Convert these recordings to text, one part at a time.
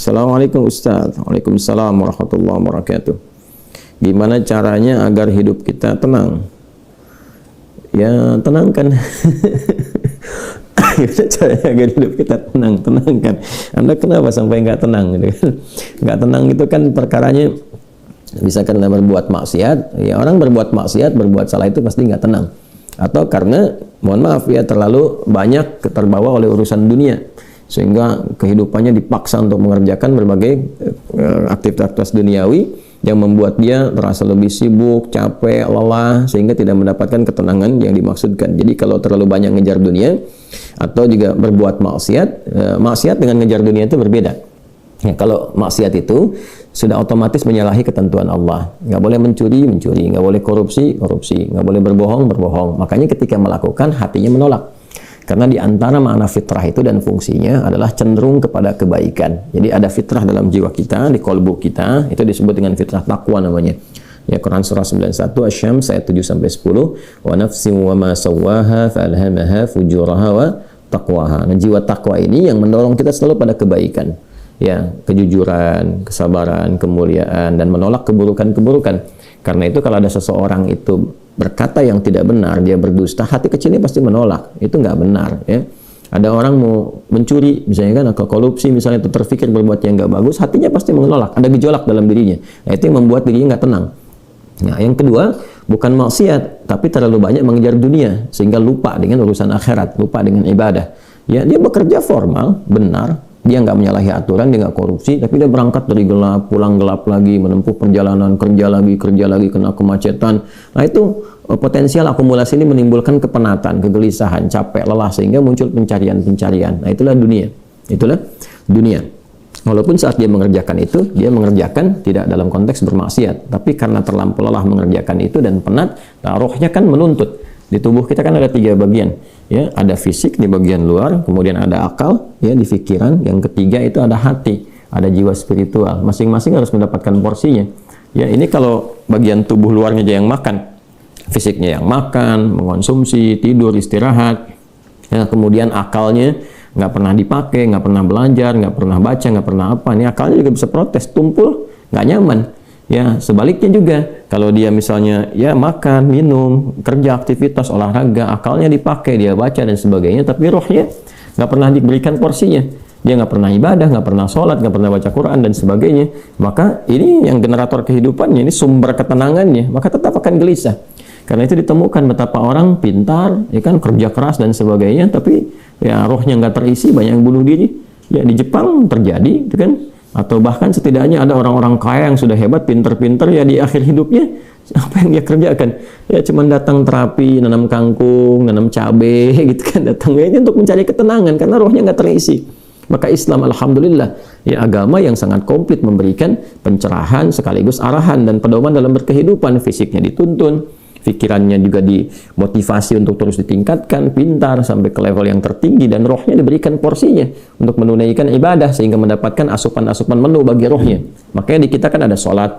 Assalamualaikum Ustaz. Waalaikumsalam warahmatullahi wabarakatuh. Gimana caranya agar hidup kita tenang? Ya, tenangkan. Gimana caranya agar hidup kita tenang? Tenangkan. Anda kenapa sampai nggak tenang? Nggak tenang itu kan perkaranya bisa karena berbuat maksiat. Ya, orang berbuat maksiat, berbuat salah itu pasti nggak tenang. Atau karena, mohon maaf ya, terlalu banyak terbawa oleh urusan dunia, sehingga kehidupannya dipaksa untuk mengerjakan berbagai aktivitas duniawi yang membuat dia terasa lebih sibuk, capek, lelah, sehingga tidak mendapatkan ketenangan yang dimaksudkan. Jadi kalau terlalu banyak ngejar dunia atau juga berbuat maksiat, maksiat dengan ngejar dunia itu berbeda. Ya, kalau maksiat itu sudah otomatis menyalahi ketentuan Allah. Nggak boleh mencuri, nggak boleh korupsi, nggak boleh berbohong. Makanya ketika melakukan, hatinya menolak. Karena di antara makna fitrah itu dan fungsinya adalah cenderung kepada kebaikan. Jadi ada fitrah dalam jiwa kita, di kolbu kita, itu disebut dengan fitrah takwa namanya. Ya, Quran surah 91 Asy-Syams ayat 7-10, wa nafsin wa ma sawwaha fa'alhamaha fujuraha wa taqwaha. Nah, jiwa takwa ini yang mendorong kita selalu pada kebaikan. Ya, kejujuran, kesabaran, kemuliaan, dan menolak keburukan-keburukan. Karena itu kalau ada seseorang itu berkata yang tidak benar, dia berdusta, hati kecilnya pasti menolak. Itu nggak benar, ya. Ada orang mau mencuri, misalnya kan, atau korupsi, misalnya, itu terfikir berbuat yang nggak bagus, hatinya pasti menolak. Ada gejolak dalam dirinya. Nah, itu yang membuat dirinya nggak tenang. Nah, yang kedua, bukan maksiat, tapi terlalu banyak mengejar dunia, sehingga lupa dengan urusan akhirat, lupa dengan ibadah. Ya, dia bekerja formal, benar, dia nggak menyalahi aturan, dia nggak korupsi, tapi dia berangkat dari gelap, pulang gelap lagi, menempuh perjalanan, kerja lagi, kena kemacetan. Nah, itu potensial akumulasi ini menimbulkan kepenatan, kegelisahan, capek, lelah, sehingga muncul pencarian-pencarian. Nah, itulah dunia. Walaupun saat dia mengerjakan itu, dia mengerjakan tidak dalam konteks bermaksiat, tapi karena terlampau lelah mengerjakan itu dan penat, nah, rohnya kan menuntut. Di tubuh kita kan ada 3 bagian, ya, ada fisik di bagian luar, kemudian ada akal, ya, di pikiran, yang ketiga itu ada hati, ada jiwa spiritual. Masing-masing harus mendapatkan porsinya. Ya, ini kalau bagian tubuh luarnya aja yang makan, fisiknya yang makan, mengonsumsi, tidur, istirahat, ya, kemudian akalnya nggak pernah dipakai, nggak pernah belajar, nggak pernah baca, nggak pernah apa, ini akalnya juga bisa protes, tumpul, nggak nyaman. Ya, sebaliknya juga, kalau dia misalnya ya makan, minum, kerja, aktivitas, olahraga, akalnya dipakai, dia baca dan sebagainya, tapi rohnya nggak pernah diberikan porsinya. Dia nggak pernah ibadah, nggak pernah sholat, nggak pernah baca Quran dan sebagainya. Maka ini yang generator kehidupannya, ini sumber ketenangannya, maka tetap akan gelisah. Karena itu ditemukan betapa orang pintar, ya kan, kerja keras dan sebagainya, tapi ya rohnya nggak terisi, banyak yang bunuh diri. Ya, di Jepang terjadi, gitu kan. Atau bahkan setidaknya ada orang-orang kaya yang sudah hebat, pinter-pinter, ya di akhir hidupnya apa yang dia kerjakan? Ya cuman datang terapi, nanam kangkung, nanam cabai, gitu kan, datang ini untuk mencari ketenangan karena rohnya nggak terisi. Maka Islam, alhamdulillah, ya, agama yang sangat komplit, memberikan pencerahan sekaligus arahan dan pedoman dalam berkehidupan. Fisiknya dituntun, pikirannya juga dimotivasi untuk terus ditingkatkan, pintar sampai ke level yang tertinggi, dan rohnya diberikan porsinya untuk menunaikan ibadah sehingga mendapatkan asupan-asupan menu bagi rohnya. Makanya di kita kan ada sholat,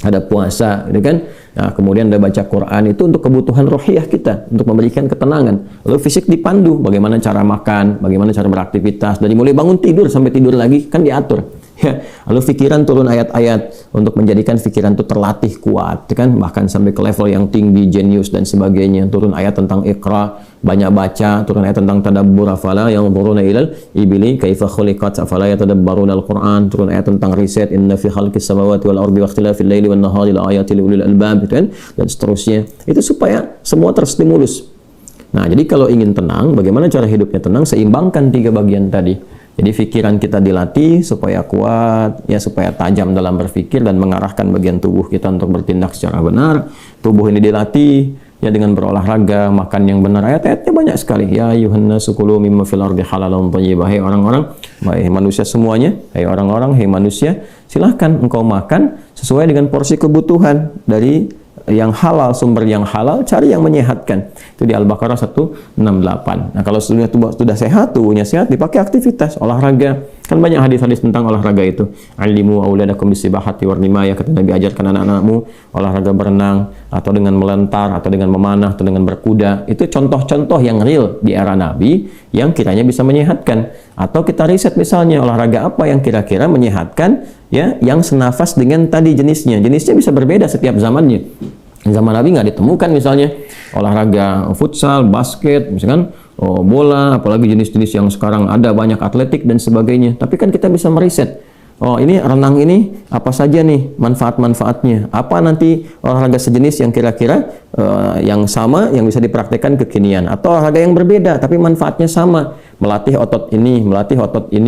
ada puasa, gitu kan. Nah, kemudian ada baca Quran, itu untuk kebutuhan rohiyah kita, untuk memberikan ketenangan. Lalu fisik dipandu, bagaimana cara makan, bagaimana cara beraktivitas, dari mulai bangun tidur sampai tidur lagi kan diatur. Ya, lalu pikiran turun ayat-ayat untuk menjadikan pikiran itu terlatih kuat, kan, bahkan sampai ke level yang tinggi, jenius dan sebagainya. Turun ayat tentang Iqra, banyak baca, turun ayat tentang tadabbur, afala yanzuruna ilal ibili kaifa khuliqat afala yatadabbaruna al-Qur'an, turun ayat tentang riset, inna fi khalqis samawati wal ardi wa ikhtilafil laili wan nahari la ayatil ulil albab, kan, dan seterusnya. Itu supaya semua terstimulus. Nah, jadi kalau ingin tenang, bagaimana cara hidupnya tenang? Seimbangkan 3 bagian tadi. Jadi pikiran kita dilatih supaya kuat, ya, supaya tajam dalam berpikir dan mengarahkan bagian tubuh kita untuk bertindak secara benar. Tubuh ini dilatih, ya, dengan berolahraga, makan yang benar. Ayat-ayatnya banyak sekali. Ya ayyuhannasu kulu mimma fil ardi halalan thayyibah. Hai orang-orang, hai manusia semuanya, hai orang-orang, hai manusia, silahkan engkau makan sesuai dengan porsi kebutuhan dari yang halal, sumber yang halal, cari yang menyehatkan. Itu di Al-Baqarah 168. Nah, kalau sudah sehat, tubuhnya sehat, dipakai aktivitas, olahraga. Kan banyak hadis-hadis tentang olahraga itu. Alimu auladakum bisibahati warrimaya, kata Nabi, ajarkan anak-anakmu olahraga berenang, atau dengan melentar, atau dengan memanah, atau dengan berkuda. Itu contoh-contoh yang real di era Nabi, yang kiranya bisa menyehatkan. Atau kita riset misalnya olahraga apa yang kira-kira menyehatkan, ya, yang senafas dengan tadi jenisnya. Jenisnya bisa berbeda setiap zamannya. Zaman Nabi nggak ditemukan misalnya olahraga futsal, basket, misalkan bola, apalagi jenis-jenis yang sekarang ada banyak atletik dan sebagainya. Tapi kan kita bisa meriset. Oh, ini renang ini apa saja nih manfaat-manfaatnya? Apa nanti olahraga sejenis yang kira-kira yang sama yang bisa dipraktekkan kekinian, atau olahraga yang berbeda tapi manfaatnya sama, melatih otot ini,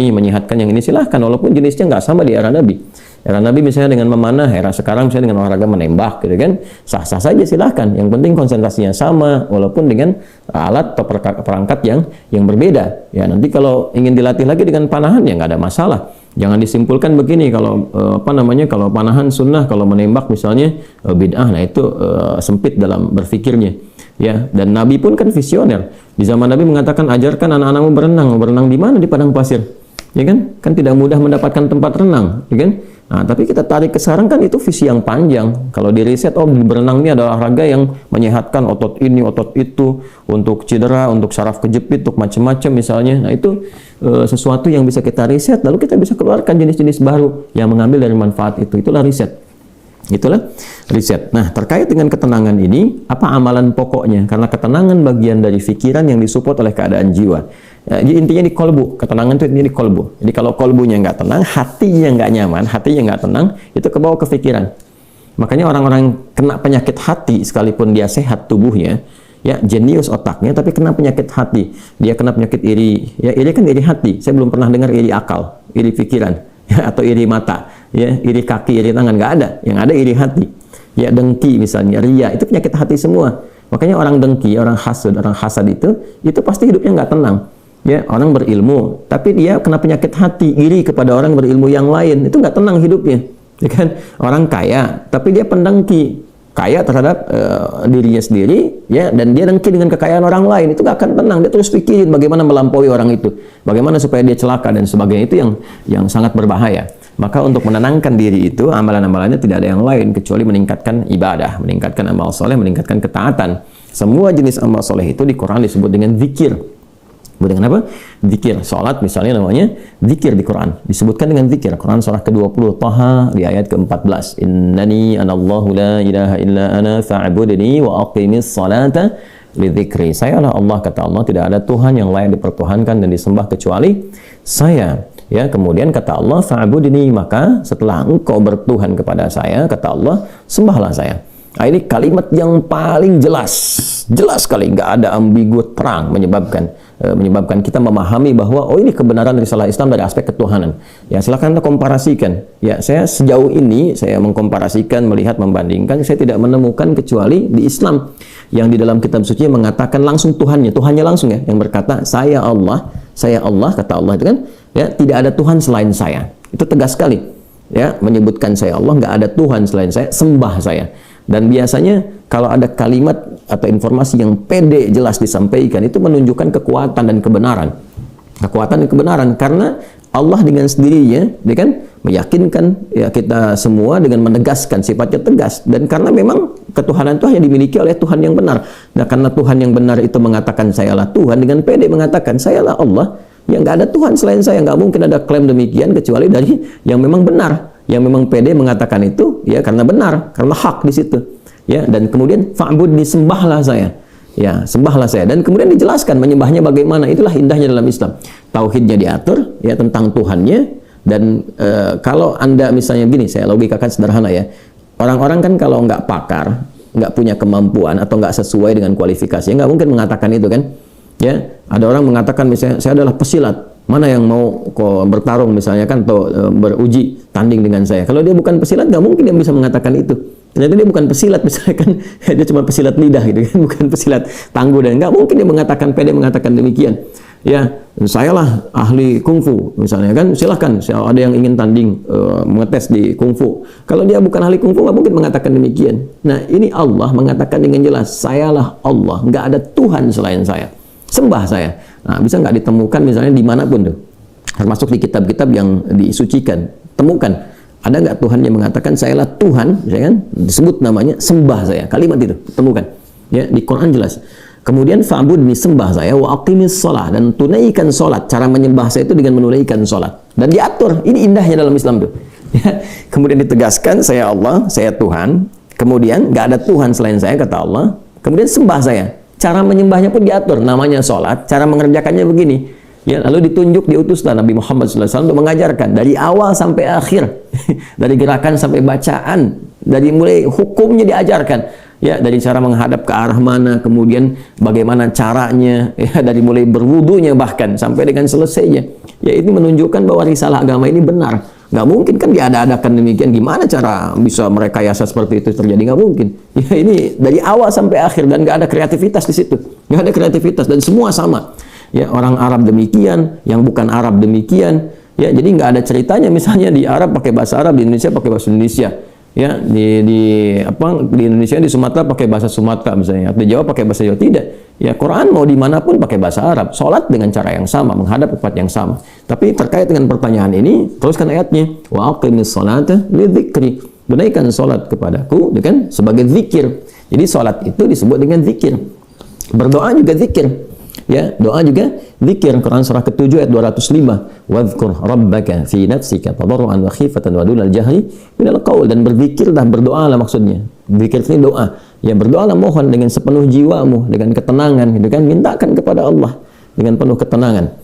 menyehatkan yang ini, silahkan walaupun jenisnya nggak sama di era Nabi. Era Nabi misalnya dengan memanah, era sekarang misalnya dengan olahraga menembak, gitu kan, sah-sah saja silahkan. Yang penting konsentrasinya sama, walaupun dengan alat atau perangkat yang berbeda. Ya, nanti kalau ingin dilatih lagi dengan panahan ya nggak ada masalah. Jangan disimpulkan begini, kalau kalau panahan sunnah, kalau menembak misalnya bid'ah, nah itu sempit dalam berfikirnya. Ya, dan Nabi pun kan visioner. Di zaman Nabi mengatakan, ajarkan anak-anakmu berenang. Berenang di mana? Di padang pasir. Ya kan? Kan tidak mudah mendapatkan tempat renang, ya kan? Nah, tapi kita tarik ke sekarang kan itu visi yang panjang. Kalau di riset, berenang ini adalah olahraga yang menyehatkan otot ini, otot itu, untuk cedera, untuk saraf kejepit, untuk macam-macam misalnya. Nah, itu sesuatu yang bisa kita riset, lalu kita bisa keluarkan jenis-jenis baru yang mengambil dari manfaat itu. Itulah riset. Itulah riset. Nah, terkait dengan ketenangan ini, apa amalan pokoknya? Karena ketenangan bagian dari pikiran yang disupport oleh keadaan jiwa. Ya, intinya di kolbu. Ketenangan itu intinya di kolbu. Jadi kalau kolbunya nggak tenang, hatinya nggak nyaman, hatinya nggak tenang, itu kebawa ke pikiran. Makanya orang-orang kena penyakit hati, sekalipun dia sehat tubuhnya, ya jenius otaknya, tapi kena penyakit hati. Dia kena penyakit iri. Ya, iri kan iri hati. Saya belum pernah dengar iri akal, iri pikiran, ya, atau iri mata, ya, iri kaki, iri tangan, nggak ada. Yang ada iri hati. Ya, dengki misalnya, ria, itu penyakit hati semua. Makanya orang dengki, orang hasad itu pasti hidupnya nggak tenang. Ya, orang berilmu, tapi dia kena penyakit hati, iri kepada orang berilmu yang lain, itu nggak tenang hidupnya. Ya kan? Orang kaya, tapi dia pendengki, kaya terhadap dirinya sendiri, ya, dan dia dengki dengan kekayaan orang lain, itu nggak akan tenang. Dia terus pikirin bagaimana melampaui orang itu, bagaimana supaya dia celaka dan sebagainya. Itu yang sangat berbahaya. Maka untuk menenangkan diri itu, amalan-amalannya tidak ada yang lain kecuali meningkatkan ibadah, meningkatkan amal soleh, meningkatkan ketaatan. Semua jenis amal soleh itu di Quran disebut dengan zikir. Dengan apa? Zikir. Salat misalnya namanya zikir di Quran. Disebutkan dengan zikir. Quran surah ke-20 Taha di ayat ke-14. Innani anallahu la ilaha illa ana fa'budni wa aqimis salata li dzikri. Sayalah Allah, kata Allah, tidak ada Tuhan yang layak dipertuhankan dan disembah kecuali saya. Ya, kemudian kata Allah fa'budni, maka setelah engkau bertuhan kepada saya, kata Allah, sembahlah saya. Nah, ini kalimat yang paling jelas sekali, nggak ada ambigu, terang, menyebabkan kita memahami bahwa ini kebenaran risalah Islam dari aspek ketuhanan. Ya, silakan Anda komparasikan. Ya, saya sejauh ini saya mengkomparasikan, melihat, membandingkan, saya tidak menemukan kecuali di Islam yang di dalam kitab suci mengatakan langsung Tuhannya langsung, ya, yang berkata saya Allah, kata Allah itu kan, ya, tidak ada Tuhan selain saya. Itu tegas sekali. Ya, menyebutkan saya Allah, nggak ada Tuhan selain saya, sembah saya. Dan biasanya kalau ada kalimat atau informasi yang pede jelas disampaikan, itu menunjukkan kekuatan dan kebenaran. Kekuatan dan kebenaran, karena Allah dengan sendirinya, dia kan meyakinkan ya kita semua dengan menegaskan sifatnya tegas. Dan karena memang ketuhanan itu hanya dimiliki oleh Tuhan yang benar. Nah, karena Tuhan yang benar itu mengatakan sayalah Tuhan, dengan pede mengatakan sayalah Allah, ya nggak ada Tuhan selain saya. Nggak mungkin ada klaim demikian kecuali dari yang memang benar, yang memang pede mengatakan itu, ya karena benar, karena hak di situ. Ya, dan kemudian fa'budni, sembahlah saya. Ya, sembahlah saya. Dan kemudian dijelaskan menyembahnya bagaimana. Itulah indahnya dalam Islam. Tauhidnya diatur, ya, tentang Tuhannya. Dan kalau Anda misalnya gini, saya logikakan sederhana, ya. Orang-orang kan kalau nggak pakar, nggak punya kemampuan atau nggak sesuai dengan kualifikasi, nggak mungkin mengatakan itu kan. Ya, ada orang mengatakan misalnya saya adalah pesilat. Mana yang mau bertarung misalnya kan, atau beruji tanding dengan saya. Kalau dia bukan pesilat, nggak mungkin dia bisa mengatakan itu. Ternyata dia bukan pesilat misalnya kan, dia cuma pesilat lidah gitu kan, bukan pesilat tangguh, dan nggak mungkin dia mengatakan, pede mengatakan demikian. Ya, sayalah ahli kungfu misalnya kan, silahkan ada yang ingin tanding mengetes di kungfu. Kalau dia bukan ahli kungfu, nggak mungkin mengatakan demikian. Nah, ini Allah mengatakan dengan jelas, sayalah Allah, nggak ada Tuhan selain saya, sembah saya. Nah, bisa nggak ditemukan misalnya dimanapun tuh, termasuk di kitab-kitab yang disucikan, temukan. Ada nggak Tuhan yang mengatakan sayalah Tuhan, misalkan disebut namanya, sembah saya, kalimat itu temukan, ya, di Quran jelas. Kemudian fa'budni, sembah saya, wa aqimis shalah, dan tunaikan salat. Cara menyembah saya itu dengan menunaikan salat. Dan diatur. Ini indahnya dalam Islam tuh. Ya. Kemudian ditegaskan, saya Allah, saya Tuhan. Kemudian nggak ada Tuhan selain saya, kata Allah. Kemudian sembah saya. Cara menyembahnya pun diatur. Namanya salat, cara mengerjakannya begini. Ya, lalu ditunjuk, diutuslah Nabi Muhammad SAW untuk mengajarkan dari awal sampai akhir, dari gerakan sampai bacaan, dari mulai hukumnya diajarkan. Ya, dari cara menghadap ke arah mana, kemudian bagaimana caranya, ya, dari mulai berwudunya bahkan sampai dengan selesainya. Ya, ini menunjukkan bahwa risalah agama ini benar. Nggak mungkin kan diada-adakan demikian. Gimana cara bisa merekayasa seperti itu terjadi? Nggak mungkin. Ya, ini dari awal sampai akhir dan nggak ada kreativitas di situ. Nggak ada kreativitas dan semua sama. Ya, orang Arab demikian, yang bukan Arab demikian. Ya, jadi nggak ada ceritanya misalnya di Arab pakai bahasa Arab, di Indonesia pakai bahasa Indonesia. Ya, di Indonesia, di Sumatera pakai bahasa Sumatera misalnya, atau di Jawa pakai bahasa Jawa. Tidak. Ya, Quran mau dimanapun pakai bahasa Arab, sholat dengan cara yang sama, menghadap ke tempat yang sama. Tapi terkait dengan pertanyaan ini, teruskan ayatnya, wa aqimis sholata lidzikri, tunaikan sholat kepadaku dengan sebagai zikir. Jadi sholat itu disebut dengan zikir. Berdoa juga zikir. Ya, doa juga zikir. Quran surah ke-7 ayat 205. Wadhkur rabbaka fi nafsika tadarruan wa khifatan wa dunal jahri minal qaul, dan berzikirlah, berdoalah maksudnya. Zikir ini doa. Ya, berdoalah, mohon dengan sepenuh jiwamu, dengan ketenangan, gitu kan? Mintakan kepada Allah dengan penuh ketenangan.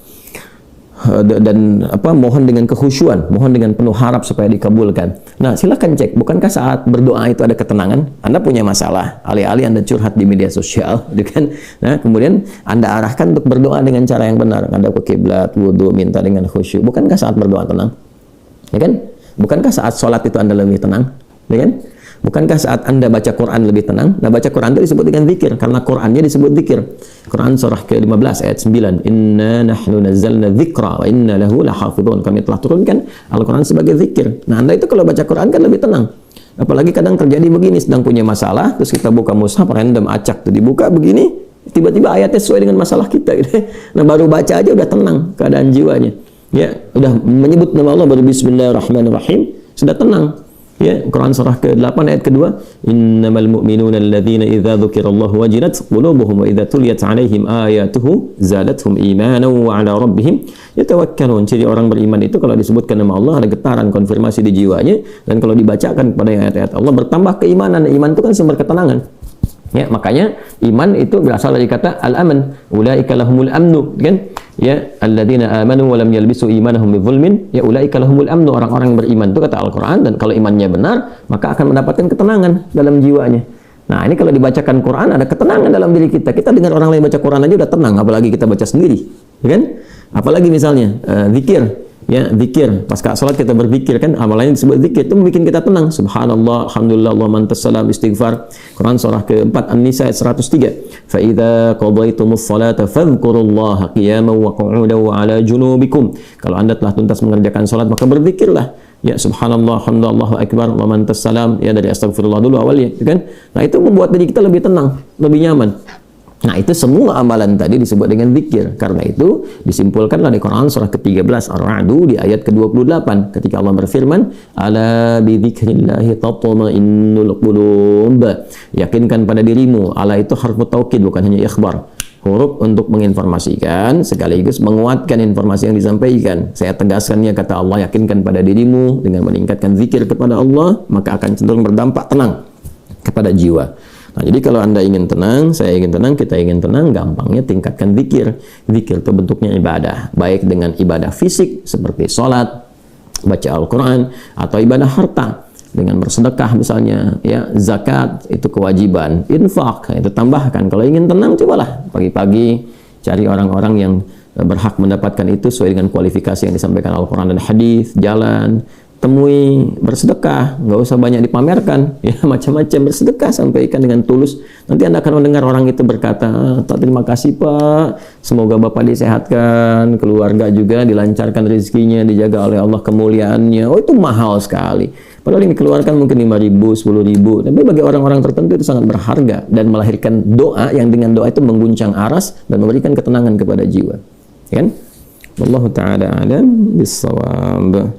Dan mohon dengan kekhusyuan, mohon dengan penuh harap supaya dikabulkan. Nah, silakan cek, bukankah saat berdoa itu ada ketenangan? Anda punya masalah, alih-alih Anda curhat di media sosial, gitu kan? Nah, kemudian Anda arahkan untuk berdoa dengan cara yang benar, Anda ke kiblat, wudu, minta dengan khusyuk. Bukankah saat berdoa tenang? Ya kan? Bukankah saat sholat itu Anda lebih tenang? Ya kan? Bukankah saat Anda baca Quran lebih tenang? Nah, baca Quran itu disebut dengan zikir, karena Qurannya disebut zikir. Quran surah ke-15 ayat 9. Inna nahnu nazzalna dzikra wa inna lahu lahafidhun. Kami telah turunkan Al-Quran sebagai zikir. Nah, Anda itu kalau baca Quran kan lebih tenang. Apalagi kadang terjadi begini, sedang punya masalah, terus kita buka mushaf random, acak tuh dibuka begini, tiba-tiba ayatnya sesuai dengan masalah kita gitu. Nah, baru baca aja udah tenang keadaan jiwanya. Ya, udah menyebut nama Allah, baru bismillahirrahmanirrahim, sudah tenang. Ya, Quran surah ke-8 ayat kedua, innamal mu'minuna alladzina idza dzukirallahu wajilat qulubuhum wa idza tuliyat 'alaihim ayatuhu zadatuhum imanan wa 'ala rabbihim yatawakkalun. Jadi orang beriman itu kalau disebutkan nama Allah ada getaran konfirmasi di jiwanya, dan kalau dibacakan kepada ayat-ayat Allah bertambah keimanan. Iman itu kan sumber ketenangan. Ya, makanya iman itu berasal dari kata al-aman, ulaika lahumul amnu, kan? Ya, alladzina amanu wa lam yalbisu imanahum bidzulmin, ya ulaika lahumul amnu, orang-orang yang beriman itu kata Al-Qur'an, dan kalau imannya benar, maka akan mendapatkan ketenangan dalam jiwanya. Nah, ini kalau dibacakan Quran ada ketenangan dalam diri kita. Kita dengar orang lain baca Quran aja udah tenang, apalagi kita baca sendiri, ya kan? Apalagi misalnya zikir. Ya, zikir. Pas salat kita berzikir kan, amalannya disebut zikir. Itu bikin kita tenang. Subhanallah, alhamdulillah, Allahumma antas salam, istighfar. Quran surah ke-4 An-Nisa ayat 103. Fa idza qadaytumus salata fadhkurullaha qiyaman wa qu'udan wa 'ala junubikum. Kalau Anda telah tuntas mengerjakan salat, maka berzikirlah. Ya, subhanallah, alhamdulillah, Allahu akbar, Allahumma antas salam. Ya, dari astagfirullah dulu awalnya, kan? Nah, itu membuat diri kita lebih tenang, lebih nyaman. Nah, itu semua amalan tadi disebut dengan zikir. Karena itu disimpulkanlah di Quran surah ke-13 Ar-Ra'd di ayat ke-28 ketika Allah berfirman, ala bi dzikrillahi tatma'innul qulub. Yakinkan pada dirimu. Ala itu harfu taukid, bukan hanya ikhbar. Huruf untuk menginformasikan sekaligus menguatkan informasi yang disampaikan. Saya tegaskannya, kata Allah, yakinkan pada dirimu dengan meningkatkan zikir kepada Allah, maka akan cenderung berdampak tenang kepada jiwa. Nah, jadi kalau Anda ingin tenang, saya ingin tenang, kita ingin tenang, gampangnya tingkatkan zikir. Zikir itu bentuknya ibadah, baik dengan ibadah fisik seperti sholat, baca Al-Quran, atau ibadah harta dengan bersedekah misalnya, ya, zakat itu kewajiban, infak itu tambahkan. Kalau ingin tenang, cobalah pagi-pagi cari orang-orang yang berhak mendapatkan itu sesuai dengan kualifikasi yang disampaikan Al-Quran dan hadis, jalan, temui, bersedekah, nggak usah banyak dipamerkan, ya, macam-macam bersedekah, sampaikan dengan tulus. Nanti Anda akan mendengar orang itu berkata, terima kasih Pak, semoga Bapak disehatkan, keluarga juga dilancarkan rezekinya, dijaga oleh Allah kemuliaannya. Oh, itu mahal sekali. Padahal yang dikeluarkan mungkin 5.000, 10.000, tapi bagi orang-orang tertentu itu sangat berharga dan melahirkan doa yang dengan doa itu mengguncang aras dan memberikan ketenangan kepada jiwa. Kan? Wallahu ta'ala alam bis-shawab.